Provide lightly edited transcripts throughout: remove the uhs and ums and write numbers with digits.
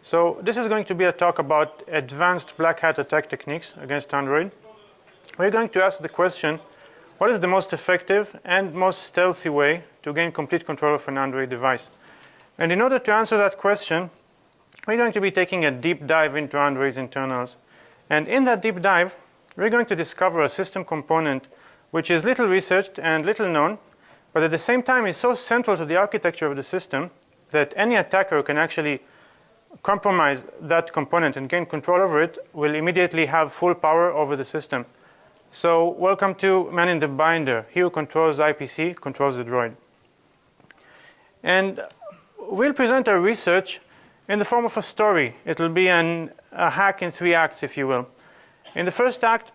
So this is going to be a talk about advanced black hat attack techniques against Android. We're going to ask the question, what is the most effective and most stealthy way to gain complete control of an Android device? And in order to answer that question, we're going to be taking a deep dive into Android's internals. And in that deep dive, we're going to discover a system component which is little researched and little known, but at the same time is so central to the architecture of the system that any attacker can actually compromise that component and gain control over it, will immediately have full power over the system. So welcome to Man in the Binder. He who controls IPC controls the Droid. And we'll present our research in the form of a story. It'll be a hack in 3 acts, if you will. In the first act,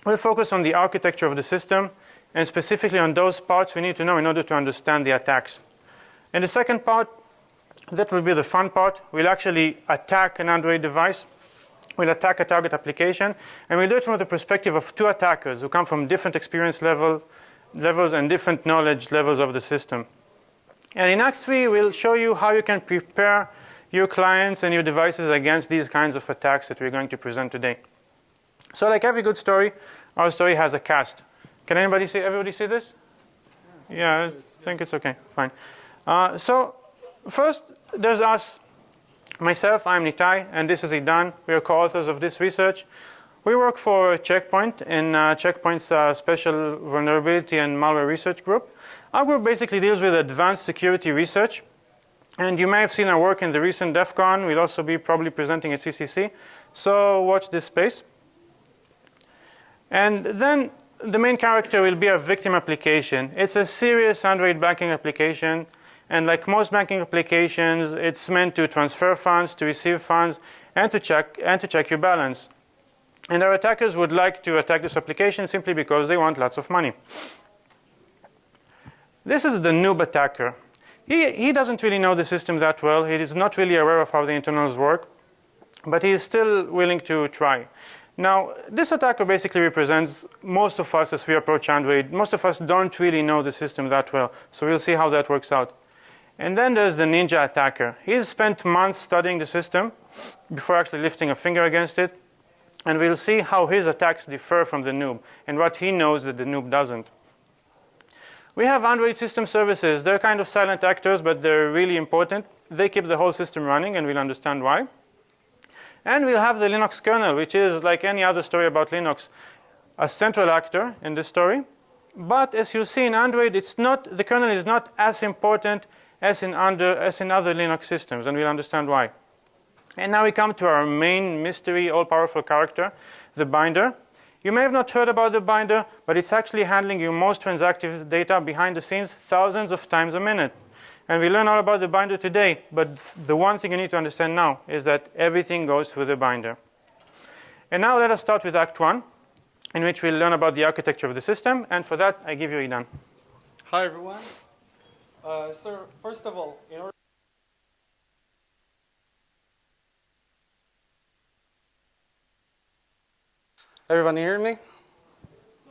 we'll focus on the architecture of the system and specifically on those parts we need to know in order to understand the attacks. In the second part, that will be the fun part. We'll actually attack an Android device. We'll attack a target application. And we'll do it from the perspective of 2 attackers who come from different experience levels and different knowledge levels of the system. And in Act 3, we'll show you how you can prepare your clients and your devices against these kinds of attacks that we're going to present today. So like every good story, our story has a cast. Can everybody see this? Yeah, I think it's okay. Fine. So first, there's us. Myself, I'm Nitay, and this is Idam. We are co-authors of this research. We work for Checkpoint in Checkpoint's special vulnerability and malware research group. Our group basically deals with advanced security research. And you may have seen our work in the recent DEF CON. We'll also be probably presenting at CCC. So watch this space. And then the main character will be a victim application. It's a serious Android banking application. And like most banking applications, it's meant to transfer funds, to receive funds, and to check your balance. And our attackers would like to attack this application simply because they want lots of money. This is the noob attacker. He doesn't really know the system that well. He is not really aware of how the internals work, but he is still willing to try. Now, this attacker basically represents most of us as we approach Android. Most of us don't really know the system that well, so we'll see how that works out. And then there's the ninja attacker. He's spent months studying the system before actually lifting a finger against it, and we'll see how his attacks differ from the noob and what he knows that the noob doesn't. We have Android system services. They're kind of silent actors, but they're really important. They keep the whole system running, and we'll understand why. And we'll have the Linux kernel, which is, like any other story about Linux, a central actor in this story. But as you'll see in Android, the kernel is not as important as in other Linux systems, and we'll understand why. And now we come to our main mystery, all-powerful character, the binder. You may have not heard about the binder, but it's actually handling your most transactive data behind the scenes thousands of times a minute. And we learn all about the binder today, but the one thing you need to understand now is that everything goes through the binder. And now let us start with Act 1, in which we'll learn about the architecture of the system. And for that, I give you Idam. Hi, everyone. So first of all, everyone hear me?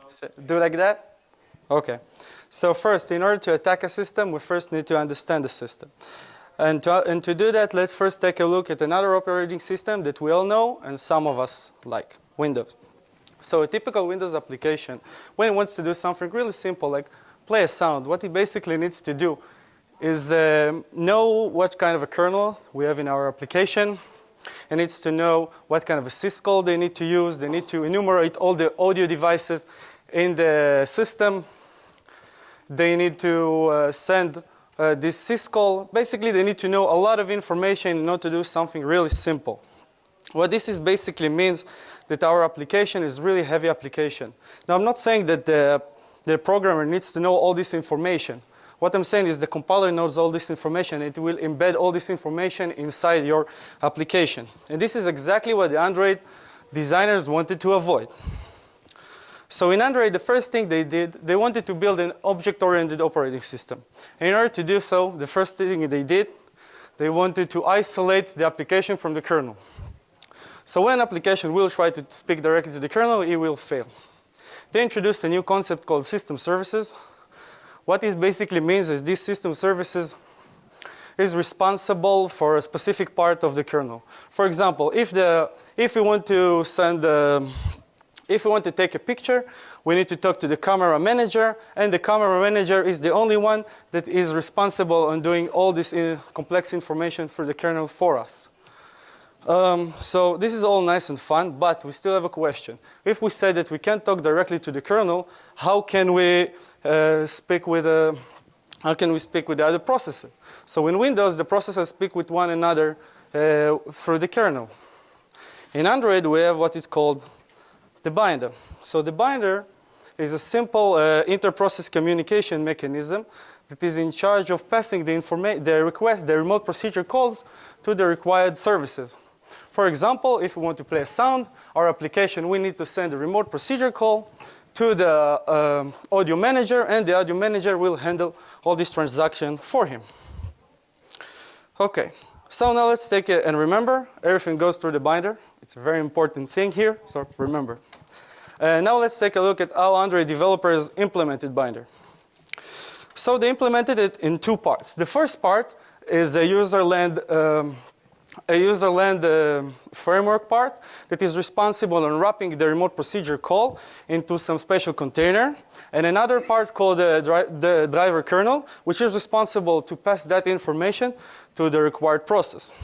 No. Do like that? Okay. So first, in order to attack a system, we first need to understand the system. And to do that, let's first take a look at another operating system that we all know and some of us like, Windows. So a typical Windows application, when it wants to do something really simple, like play a sound, what it basically needs to do is know what kind of a kernel we have in our application. It needs to know what kind of a syscall they need to use. They need to enumerate all the audio devices in the system. They need to send this syscall. Basically, they need to know a lot of information in order to do something really simple. What this is basically means that our application is really heavy application. Now, I'm not saying that the programmer needs to know all this information. What I'm saying is the compiler knows all this information. It will embed all this information inside your application. And this is exactly what the Android designers wanted to avoid. So in Android, the first thing they did, they wanted to build an object-oriented operating system. And in order to do so, the first thing they did, they wanted to isolate the application from the kernel. So when an application will try to speak directly to the kernel, it will fail. They introduced a new concept called system services. What it basically means is these system services is responsible for a specific part of the kernel. For example, if we want to take a picture, we need to talk to the camera manager, and the camera manager is the only one that is responsible on doing all this complex information for the kernel for us. So this is all nice and fun, but we still have a question. If we say that we can't talk directly to the kernel, how can we speak with the other processor? So in Windows, the processors speak with one another through the kernel. In Android, we have what is called the binder. So the binder is a simple inter-process communication mechanism that is in charge of passing the remote procedure calls to the required services. For example, if we want to play a sound, our application, we need to send a remote procedure call to the audio manager, and the audio manager will handle all this transaction for him. Okay, so now let's take it and remember, everything goes through the binder. It's a very important thing here, so remember. Now let's take a look at how Android developers implemented binder. So they implemented it in two parts. The first part is a user-land framework part that is responsible on wrapping the remote procedure call into some special container, and another part called the driver kernel, which is responsible to pass that information to the required process.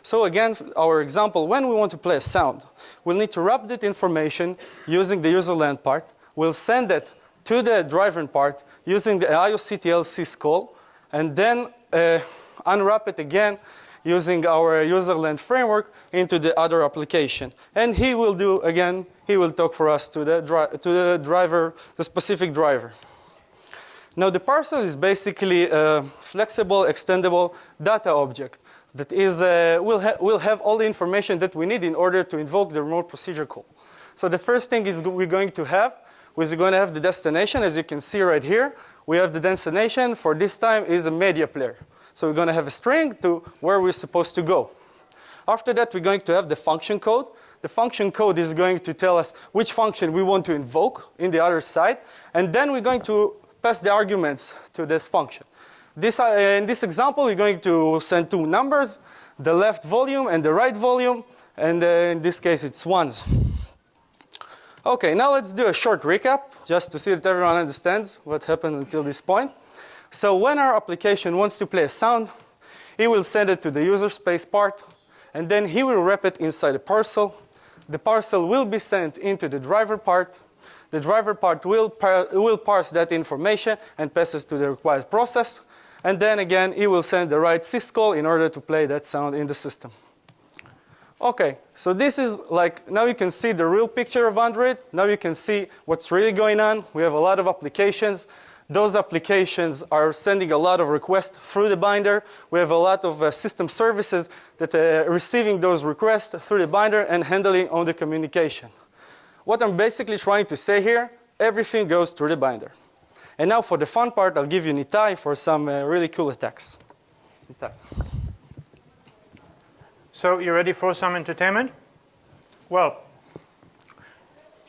So again, our example, when we want to play a sound, we'll need to wrap that information using the user-land part. We'll send it to the driver part using the IOCTL syscall, and then unwrap it again using our user-land framework into the other application. And he will talk for us to the driver, the specific driver. Now the parcel is basically a flexible, extendable data object that is will have all the information that we need in order to invoke the remote procedure call. So the first thing is we're going to have the destination. As you can see right here, we have the destination for this time is a media player. So we're going to have a string to where we're supposed to go. After that, we're going to have the function code. The function code is going to tell us which function we want to invoke in the other side. And then we're going to pass the arguments to this function. In this example, we're going to send two numbers, the left volume and the right volume. And in this case, it's ones. Okay, now let's do a short recap, just to see that everyone understands what happened until this point. So when our application wants to play a sound, he will send it to the user space part, and then he will wrap it inside a parcel. The parcel will be sent into the driver part. The driver part will parse that information and pass it to the required process. And then again, he will send the right syscall in order to play that sound in the system. Okay, so this is like, now you can see the real picture of Android. Now you can see what's really going on. We have a lot of applications. Those applications are sending a lot of requests through the binder. We have a lot of system services that are receiving those requests through the binder and handling all the communication. What I'm basically trying to say here, everything goes through the binder. And now for the fun part, I'll give you Nitay for some really cool attacks. Nitay. So you ready for some entertainment? Well,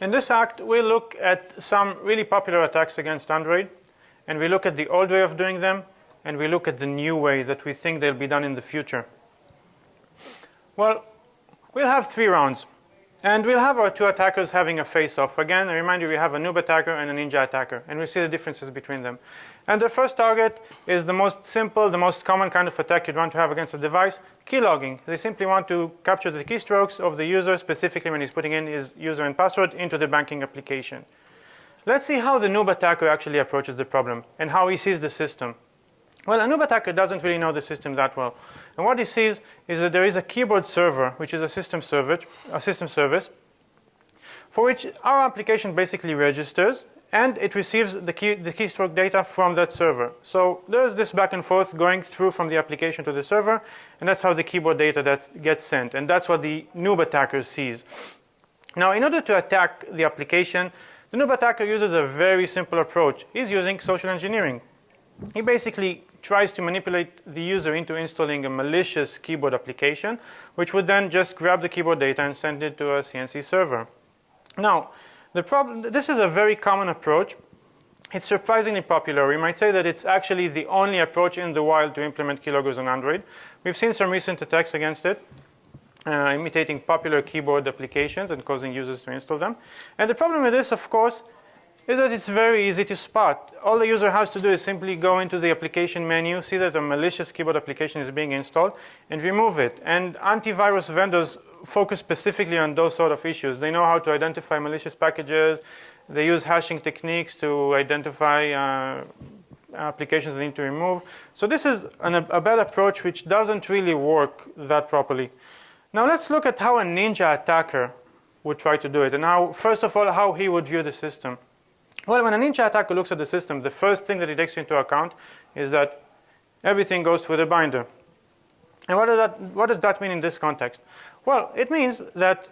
in this act, we look at some really popular attacks against Android, and we look at the old way of doing them, and we look at the new way that we think they'll be done in the future. Well, we'll have 3 rounds, and we'll have our 2 attackers having a face-off. Again, I remind you, we have a noob attacker and a ninja attacker, and we see the differences between them. And the first target is the most simple, the most common kind of attack you'd want to have against a device, keylogging. They simply want to capture the keystrokes of the user, specifically when he's putting in his user and password into the banking application. Let's see how the noob attacker actually approaches the problem and how he sees the system. Well, a noob attacker doesn't really know the system that well. And what he sees is that there is a keyboard server, which is a system service, for which our application basically registers, and it receives the keystroke data from that server. So there's this back and forth going through from the application to the server, and that's how the keyboard data gets sent. And that's what the noob attacker sees. Now, in order to attack the application, the noob attacker uses a very simple approach. He's using social engineering. He basically tries to manipulate the user into installing a malicious keyboard application, which would then just grab the keyboard data and send it to a CNC server. Now, this is a very common approach. It's surprisingly popular. We might say that it's actually the only approach in the wild to implement keyloggers on Android. We've seen some recent attacks against it, imitating popular keyboard applications and causing users to install them. And the problem with this, of course, is that it's very easy to spot. All the user has to do is simply go into the application menu, see that a malicious keyboard application is being installed, and remove it. And antivirus vendors focus specifically on those sort of issues. They know how to identify malicious packages. They use hashing techniques to identify applications they need to remove. So this is a bad approach which doesn't really work that properly. Now let's look at how a ninja attacker would try to do it, and how, first of all, how he would view the system. Well, when a ninja attacker looks at the system, the first thing that he takes into account is that everything goes through the binder. And what does that mean in this context? Well, it means that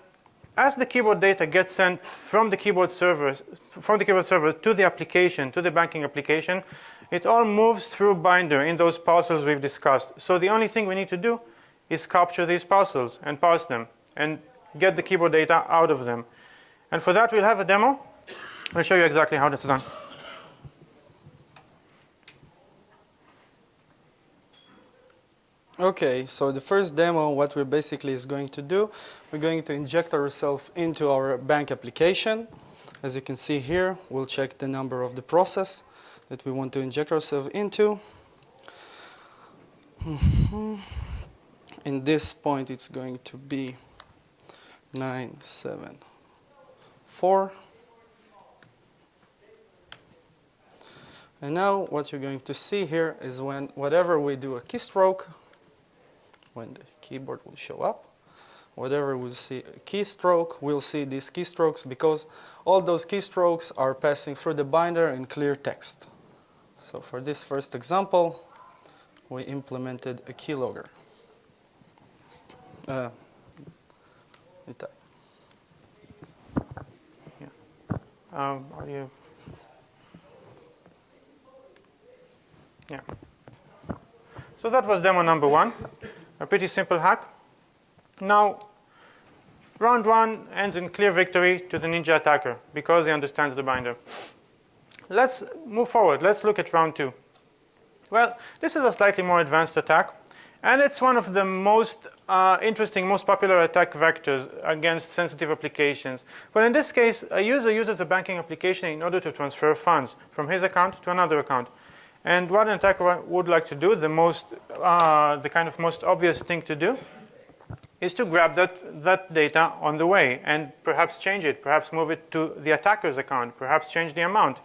as the keyboard data gets sent from the keyboard server to the application, to the banking application, it all moves through binder in those parcels we've discussed. So the only thing we need to do is capture these parcels and parse them and get the keyboard data out of them. And for that, we'll have a demo. I'll show you exactly how that's done. Okay, so the first demo, what we're basically is going to do, we're going to inject ourselves into our bank application. As you can see here, we'll check the number of the process that we want to inject ourselves into. In this point, it's going to be 974. And now what you're going to see here is whenever we do a keystroke, when the keyboard will show up, whatever we'll see a keystroke, we'll see these keystrokes because all those keystrokes are passing through the binder in clear text. So for this first example, we implemented a keylogger. Nitay. Are you? Yeah. So that was demo number 1, a pretty simple hack. Now, round 1 ends in clear victory to the ninja attacker because he understands the binder. Let's move forward. Let's look at round 2. Well, this is a slightly more advanced attack, and it's one of the most interesting, most popular attack vectors against sensitive applications. But in this case, a user uses a banking application in order to transfer funds from his account to another account. And what an attacker would like to do, the kind of most obvious thing to do, is to grab that data on the way and perhaps change it, perhaps move it to the attacker's account, perhaps change the amount.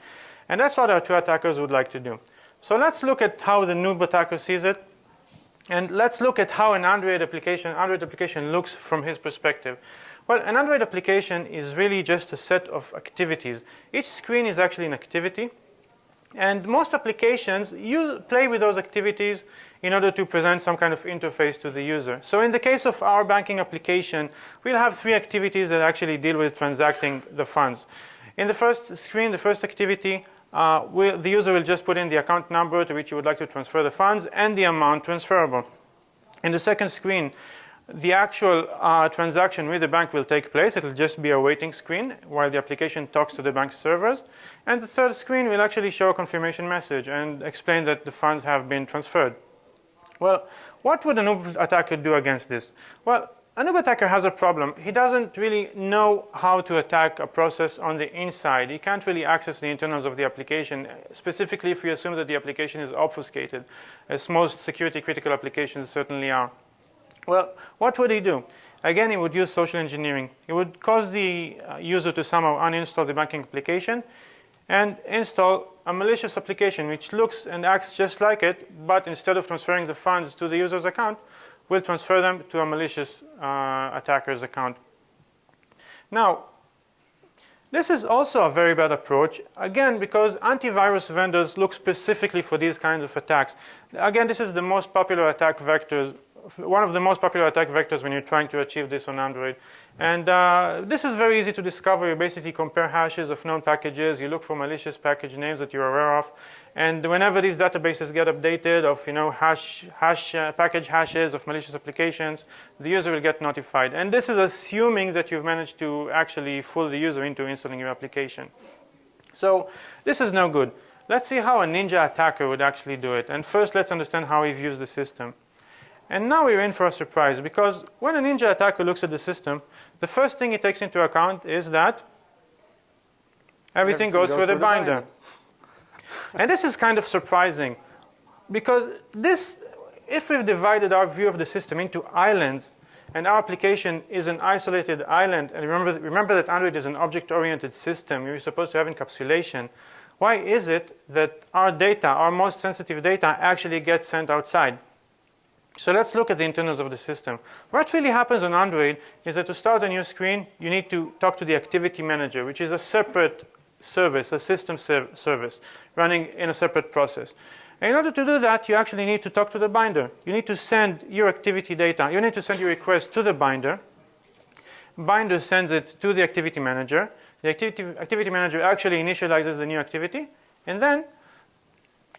And that's what our two attackers would like to do. So let's look at how the noob attacker sees it. And let's look at how an Android application looks from his perspective. Well, an Android application is really just a set of activities. Each screen is actually an activity. And most applications play with those activities in order to present some kind of interface to the user. So in the case of our banking application, we'll have 3 activities that actually deal with transacting the funds. In the first screen, the first activity, the user will just put in the account number to which you would like to transfer the funds and the amount transferable. In the second screen, the actual transaction with the bank will take place. It will just be a waiting screen while the application talks to the bank's servers. And the third screen will actually show a confirmation message and explain that the funds have been transferred. Well, what would a noob attacker do against this? Well, a noob attacker has a problem. He doesn't really know how to attack a process on the inside. He can't really access the internals of the application, specifically if we assume that the application is obfuscated, as most security critical applications certainly are. Well, what would he do? Again, he would use social engineering. He would cause the user to somehow uninstall the banking application and install a malicious application which looks and acts just like it, but instead of transferring the funds to the user's account, will transfer them to a malicious attacker's account. Now, this is also a very bad approach, again, because antivirus vendors look specifically for these kinds of attacks. Again, this is the most popular attack vectors, one of the most popular attack vectors when you're trying to achieve this on Android. And this is very easy to discover. You basically compare hashes of known packages. You look for malicious package names that you're aware of. And whenever these databases get updated of package hashes of malicious applications, the user will get notified. And this is assuming that you've managed to actually fool the user into installing your application. So this is no good. let's see how a ninja attacker would actually do it. And first, let's understand how he views the system. And now we're in for a surprise, because when a ninja attacker looks at the system, the first thing he takes into account is that everything goes through the binder. And this is kind of surprising, because if we've divided our view of the system into islands, and our application is an isolated island, and remember that Android is an object-oriented system, you're supposed to have encapsulation, why is it that our data, our most sensitive data, actually gets sent outside? So let's look at the internals of the system. What really happens on Android is that to start a new screen, you need to talk to the activity manager, which is a separate service, a system service, running in a separate process. And in order to do that, you actually need to talk to the binder. You need to send your activity data. You need to send your request to the binder. Binder sends it to the activity manager. The activity manager actually initializes the new activity. And then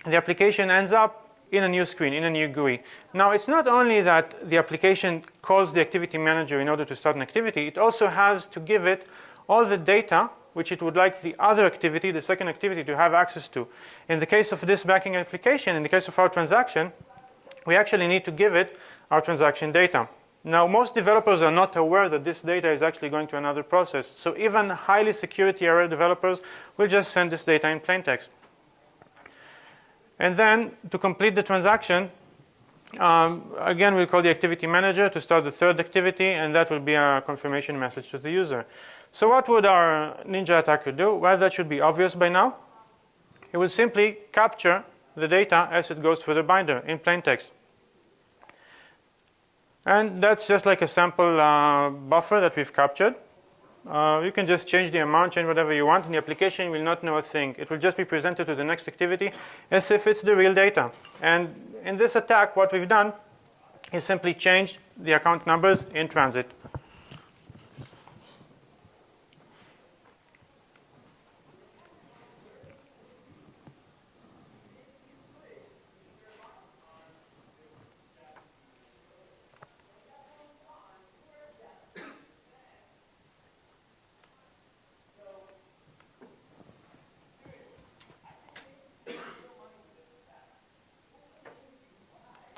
the application ends up in a new screen, in a new GUI. Now, it's not only that the application calls the activity manager in order to start an activity, it also has to give it all the data which it would like the other activity, the second activity, to have access to. In the case of this banking application, in the case of our transaction, we actually need to give it our transaction data. Now, most developers are not aware that this data is actually going to another process. So even highly security-aware developers will just send this data in plain text. And then, to complete the transaction, again, we'll call the activity manager to start the third activity, and that will be a confirmation message to the user. So what would our ninja attacker do? Well, that should be obvious by now. It will simply capture the data as it goes through the binder in plain text. And that's just like a sample buffer that we've captured. You can just change the amount, change whatever you want, and the application will not know a thing. It will just be presented to the next activity as if it's the real data. And in this attack, what we've done is simply changed the account numbers in transit.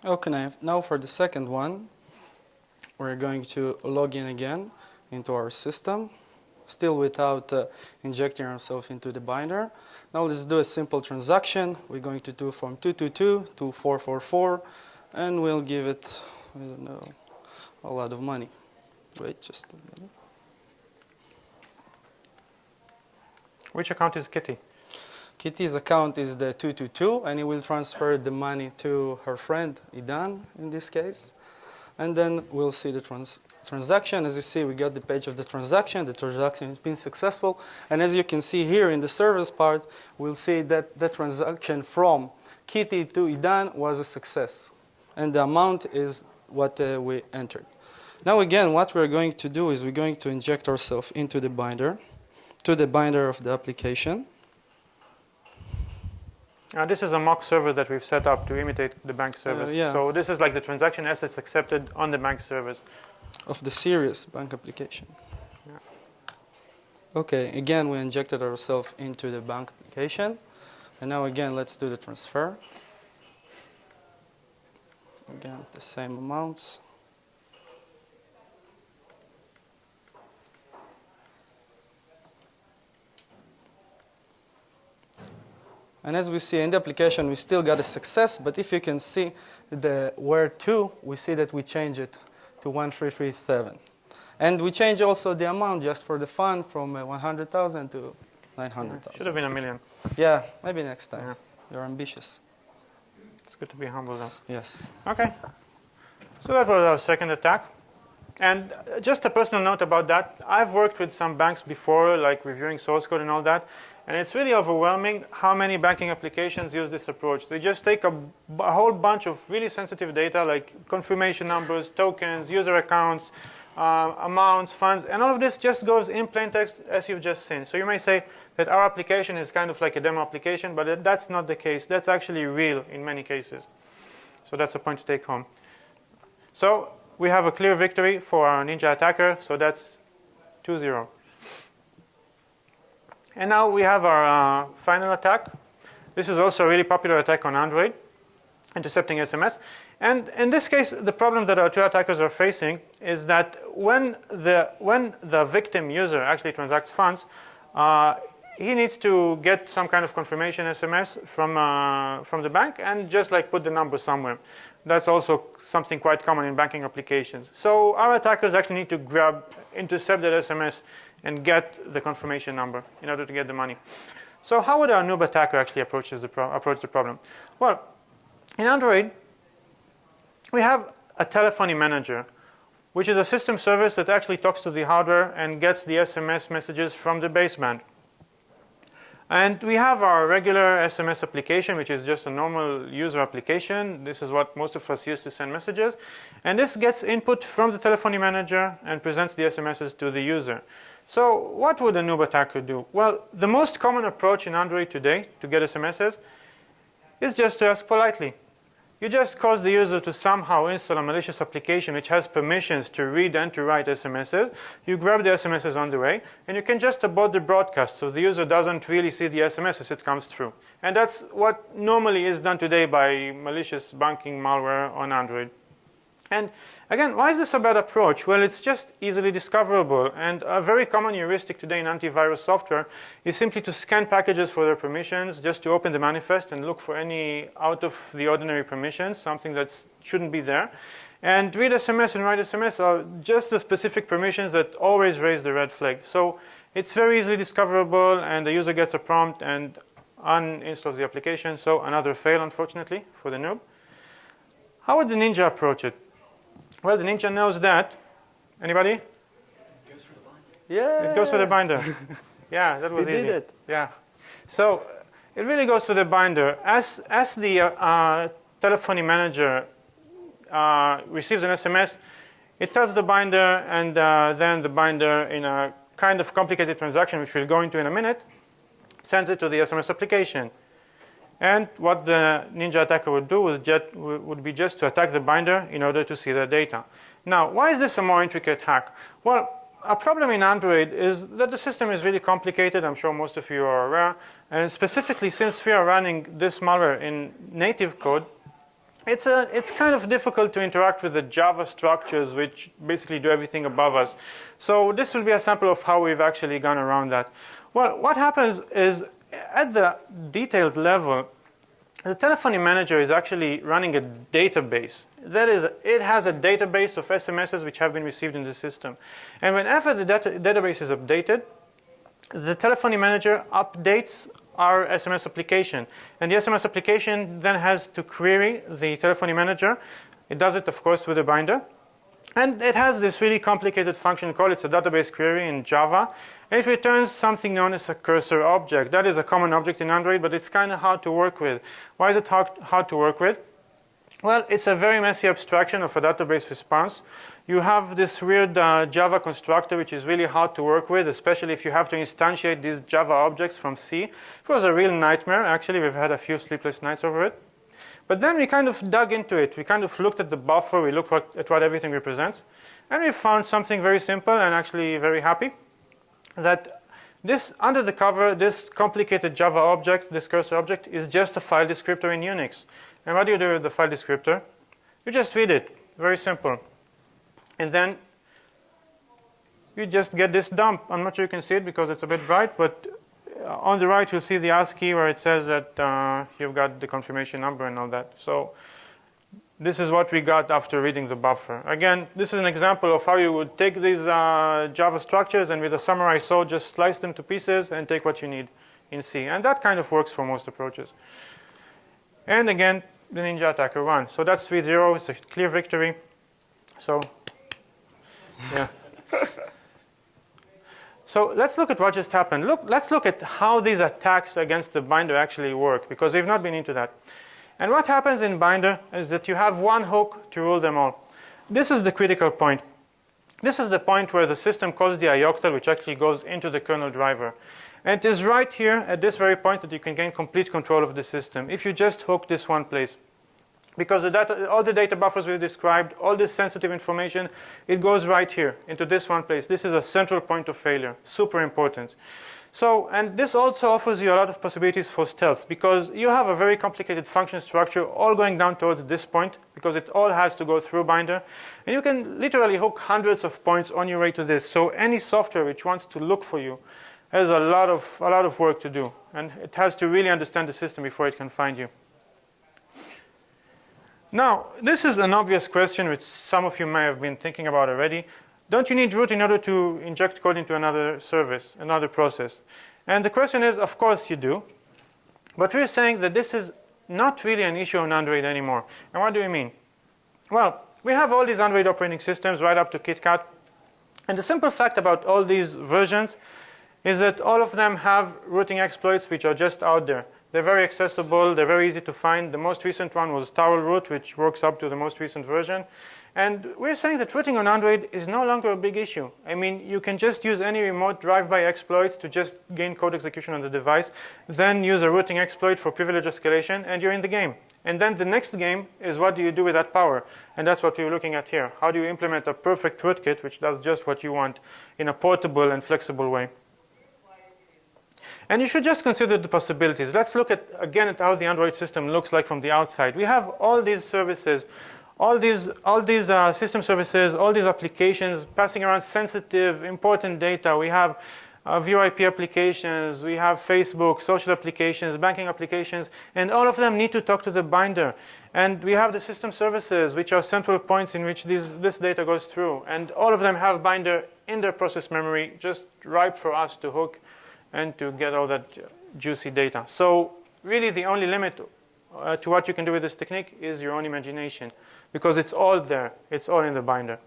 Okay, now for the second one, we're going to log in again into our system, still without injecting ourselves into the binder. Now let's do a simple transaction. We're going to do from 222 to 444, and we'll give it, I don't know, a lot of money. Wait just a minute. Which account is Kitty? Kitty's account is the 222, and he will transfer the money to her friend, Idam, in this case. And then we'll see the transaction. As you see, we got the page of the transaction. The transaction has been successful. And as you can see here in the service part, we'll see that the transaction from Kitty to Idam was a success. And the amount is what we entered. Now again, what we're going to do is we're going to inject ourselves into the binder, to the binder of the application. This is a mock server that we've set up to imitate the bank service. Yeah. So this is like the transaction as it's accepted on the bank service. Of the serious bank application. Yeah. Okay, again, we injected ourselves into the bank application. And now again, let's do the transfer. Again, the same amounts. And as we see in the application, we still got a success. But if you can see the where to, we see that we change it to 1337. And we change also the amount just for the fun from 100,000 to 900,000. Should have been $1 million. Yeah, maybe next time. Yeah. You're ambitious. It's good to be humble though. Yes. Okay. So that was our second attack. And just a personal note about that. I've worked with some banks before, like reviewing source code and all that. And it's really overwhelming how many banking applications use this approach. They just take a whole bunch of really sensitive data, like confirmation numbers, tokens, user accounts, amounts, funds, and all of this just goes in plain text as you've just seen. So you may say that our application is kind of like a demo application, but that's not the case. That's actually real in many cases. So that's a point to take home. So we have a clear victory for our ninja attacker, so that's 2-0. And now we have our final attack. This is also a really popular attack on Android, intercepting SMS. And in this case, the problem that our two attackers are facing is that when the victim user actually transacts funds, he needs to get some kind of confirmation SMS from the bank and just like put the number somewhere. That's also something quite common in banking applications. So our attackers actually need to intercept that SMS and get the confirmation number in order to get the money. So how would our noob attacker actually approach the problem? Well, in Android, we have a telephony manager, which is a system service that actually talks to the hardware and gets the SMS messages from the baseband. And we have our regular SMS application, which is just a normal user application. This is what most of us use to send messages. And this gets input from the telephony manager and presents the SMSs to the user. So what would a noob attacker do? Well, the most common approach in Android today to get SMSs is just to ask politely. You just cause the user to somehow install a malicious application which has permissions to read and to write SMSs. You grab the SMSs on the way, and you can just abort the broadcast so the user doesn't really see the SMS as it comes through. And that's what normally is done today by malicious banking malware on Android. And again, why is this a bad approach? Well, it's just easily discoverable. And a very common heuristic today in antivirus software is simply to scan packages for their permissions, just to open the manifest and look for any out-of-the-ordinary permissions, something that shouldn't be there. And read SMS and write SMS are just the specific permissions that always raise the red flag. So it's very easily discoverable, and the user gets a prompt and uninstalls the application. So another fail, unfortunately, for the noob. How would the ninja approach it? Well, the ninja knows that. Anybody? It goes for the binder. Yeah. It goes for the binder. Yeah, that was easy. We did it. Yeah. So it really goes for the binder. As the telephony manager receives an SMS, it tells the binder, and then the binder, in a kind of complicated transaction, which we'll go into in a minute, sends it to the SMS application. And what the ninja attacker would do would be just to attack the binder in order to see the data. Now, why is this a more intricate hack? Well, a problem in Android is that the system is really complicated. I'm sure most of you are aware. And specifically, since we are running this malware in native code, it's kind of difficult to interact with the Java structures, which basically do everything above us. So this will be a sample of how we've actually gone around that. Well, what happens is, at the detailed level, the telephony manager is actually running a database. That is, it has a database of SMSs which have been received in the system. And whenever the database is updated, the telephony manager updates our SMS application. And the SMS application then has to query the telephony manager. It does it, of course, with a binder. And it has this really complicated function called, it's a database query in Java. And it returns something known as a cursor object. That is a common object in Android, but it's kind of hard to work with. Why is it hard to work with? Well, it's a very messy abstraction of a database response. You have this weird Java constructor, which is really hard to work with, especially if you have to instantiate these Java objects from C. It was a real nightmare. Actually, we've had a few sleepless nights over it. But then we kind of dug into it. We kind of looked at the buffer. We looked at what everything represents. And we found something very simple and actually very happy. That this, under the cover, this complicated Java object, this cursor object, is just a file descriptor in Unix. And what do you do with the file descriptor? You just read it. Very simple. And then you just get this dump. I'm not sure you can see it because it's a bit bright, but on the right, you'll see the ASCII where it says that you've got the confirmation number and all that. So this is what we got after reading the buffer. Again, this is an example of how you would take these Java structures and with a summarized saw just slice them to pieces and take what you need in C. And that kind of works for most approaches. And again, the ninja attacker won. So that's 3-0. It's a clear victory. So, yeah. So let's look at what just happened. Let's look at how these attacks against the binder actually work, because we've not been into that. And what happens in binder is that you have one hook to rule them all. This is the critical point. This is the point where the system calls the ioctl, which actually goes into the kernel driver. And it is right here at this very point that you can gain complete control of the system if you just hook this one place. Because all the data buffers we described, all this sensitive information, it goes right here into this one place. This is a central point of failure, super important. So, and this also offers you a lot of possibilities for stealth, because you have a very complicated function structure all going down towards this point, because it all has to go through binder. And you can literally hook hundreds of points on your way to this. So any software which wants to look for you has a lot of work to do. And it has to really understand the system before it can find you. Now, this is an obvious question which some of you may have been thinking about already. Don't you need root in order to inject code into another service, another process? And the question is, of course you do. But we're saying that this is not really an issue on Android anymore. And what do we mean? Well, we have all these Android operating systems right up to KitKat. And the simple fact about all these versions is that all of them have rooting exploits which are just out there. They're very accessible. They're very easy to find. The most recent one was towel root, which works up to the most recent version. And we're saying that rooting on Android is no longer a big issue. I mean, you can just use any remote drive-by exploits to just gain code execution on the device, then use a rooting exploit for privilege escalation, and you're in the game. And then the next game is what do you do with that power? And that's what we're looking at here. How do you implement a perfect rootkit which does just what you want in a portable and flexible way? And you should just consider the possibilities. Let's look again at how the Android system looks like from the outside. We have all these services, all these system services, all these applications passing around sensitive, important data. We have VoIP applications, we have Facebook, social applications, banking applications, and all of them need to talk to the binder. And we have the system services, which are central points in which this data goes through. And all of them have binder in their process memory, just ripe for us to hook and to get all that juicy data. So really the only limit to what you can do with this technique is your own imagination, because it's all there. It's all in the binder.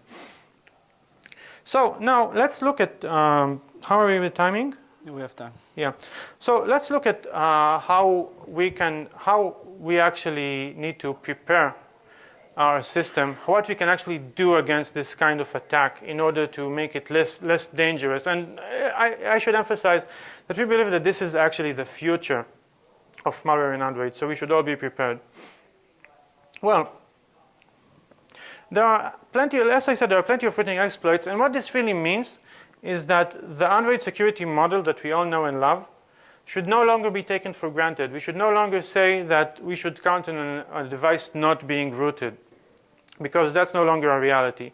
So now let's look at, how are we with timing? We have time. Yeah. So let's look at how we actually need to prepare our system, what we can actually do against this kind of attack in order to make it less dangerous. And I should emphasize that we believe that this is actually the future of malware in Android, so we should all be prepared. Well, there are plenty, as I said, there are plenty of rooting exploits, and what this really means is that the Android security model that we all know and love should no longer be taken for granted. We should no longer say that we should count on a device not being rooted, because that's no longer a reality.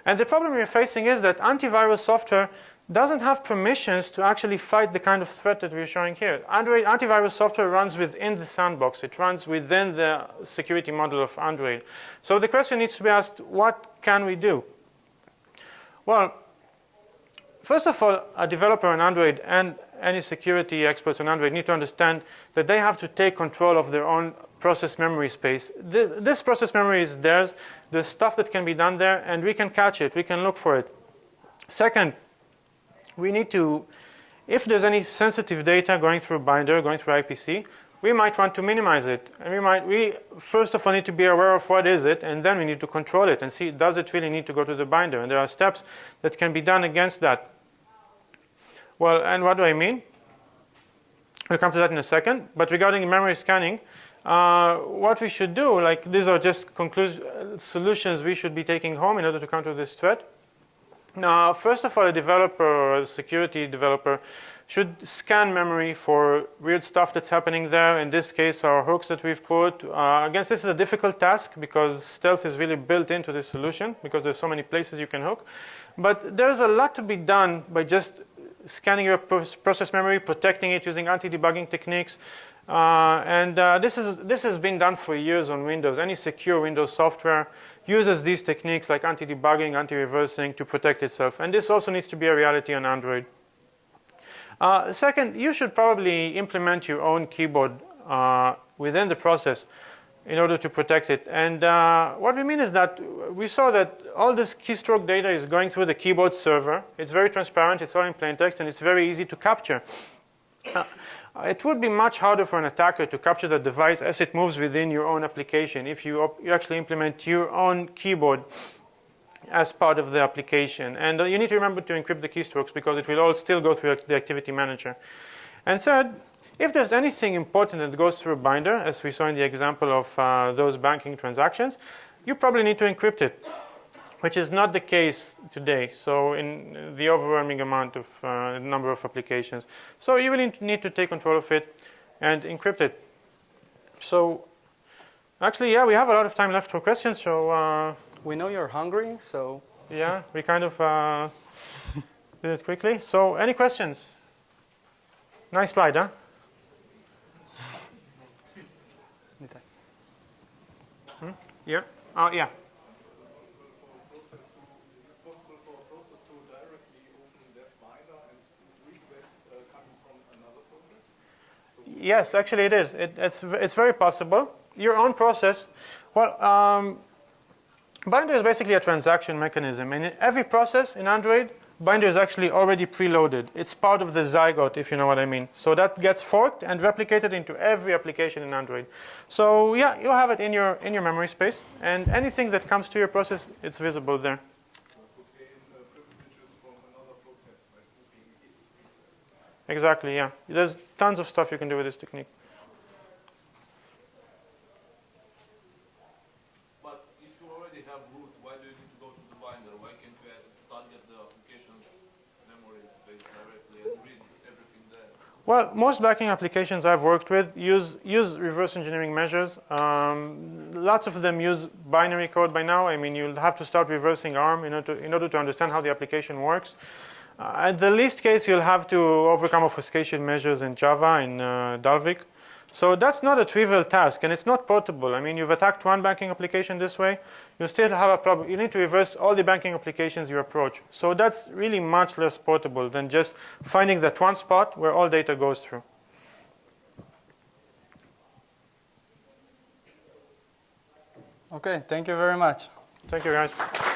And the problem we're facing is that antivirus software doesn't have permissions to actually fight the kind of threat that we're showing here. Android antivirus software runs within the sandbox. It runs within the security model of Android. So the question needs to be asked, what can we do? Well, first of all, a developer on Android and any security experts on Android need to understand that they have to take control of their own process memory space. This process memory is theirs. There's stuff that can be done there, and we can catch it. We can look for it. Second, we need to, if there's any sensitive data going through binder, going through IPC, we might want to minimize it. And we first of all need to be aware of what is it, and then we need to control it and see, does it really need to go to the binder? And there are steps that can be done against that. Well, and what do I mean? We'll come to that in a second. But regarding memory scanning, what we should do, like these are just solutions we should be taking home in order to counter this threat. Now, first of all, a developer or a security developer should scan memory for weird stuff that's happening there. In this case, our hooks that we've put. Against this is a difficult task because stealth is really built into this solution because there's so many places you can hook. But there's a lot to be done by just scanning your process memory, protecting it using anti-debugging techniques. This has been done for years on Windows. Any secure Windows software uses these techniques like anti-debugging, anti-reversing to protect itself. And this also needs to be a reality on Android. Second, you should probably implement your own keyboard within the process in order to protect it. And what we mean is that we saw that all this keystroke data is going through the keyboard server. It's very transparent, it's all in plain text, and it's very easy to capture. It would be much harder for an attacker to capture the device as it moves within your own application if you actually implement your own keyboard as part of the application. And you need to remember to encrypt the keystrokes because it will all still go through the activity manager. And third, if there's anything important that goes through binder, as we saw in the example of those banking transactions, you probably need to encrypt it. which is not the case today. So in the overwhelming amount of number of applications. So you will need to take control of it and encrypt it. So actually, yeah, we have a lot of time left for questions. So we know you're hungry, so yeah, we kind of did it quickly. So any questions? Nice slide, huh? Nitay. Yeah. Oh, yeah. Yes, actually it is. It's very possible. Your own process, well, binder is basically a transaction mechanism. And in every process in Android, binder is actually already preloaded. It's part of the zygote, if you know what I mean. So that gets forked and replicated into every application in Android. So yeah, you have it in your memory space. And anything that comes to your process, it's visible there. Exactly, yeah. There's tons of stuff you can do with this technique. But if you already have root, why do you need to go to the binder? Why can't you target the application's memory space directly and read everything there? Well, most backing applications I've worked with use reverse engineering measures. Lots of them use binary code by now. I mean, you'll have to start reversing ARM in order to understand how the application works. At the least case, you'll have to overcome obfuscation measures in Java, in Dalvik. So that's not a trivial task, and it's not portable. I mean, you've attacked one banking application this way, you still have a problem. You need to reverse all the banking applications you approach. So that's really much less portable than just finding that one spot where all data goes through. Okay, thank you very much. Thank you, guys.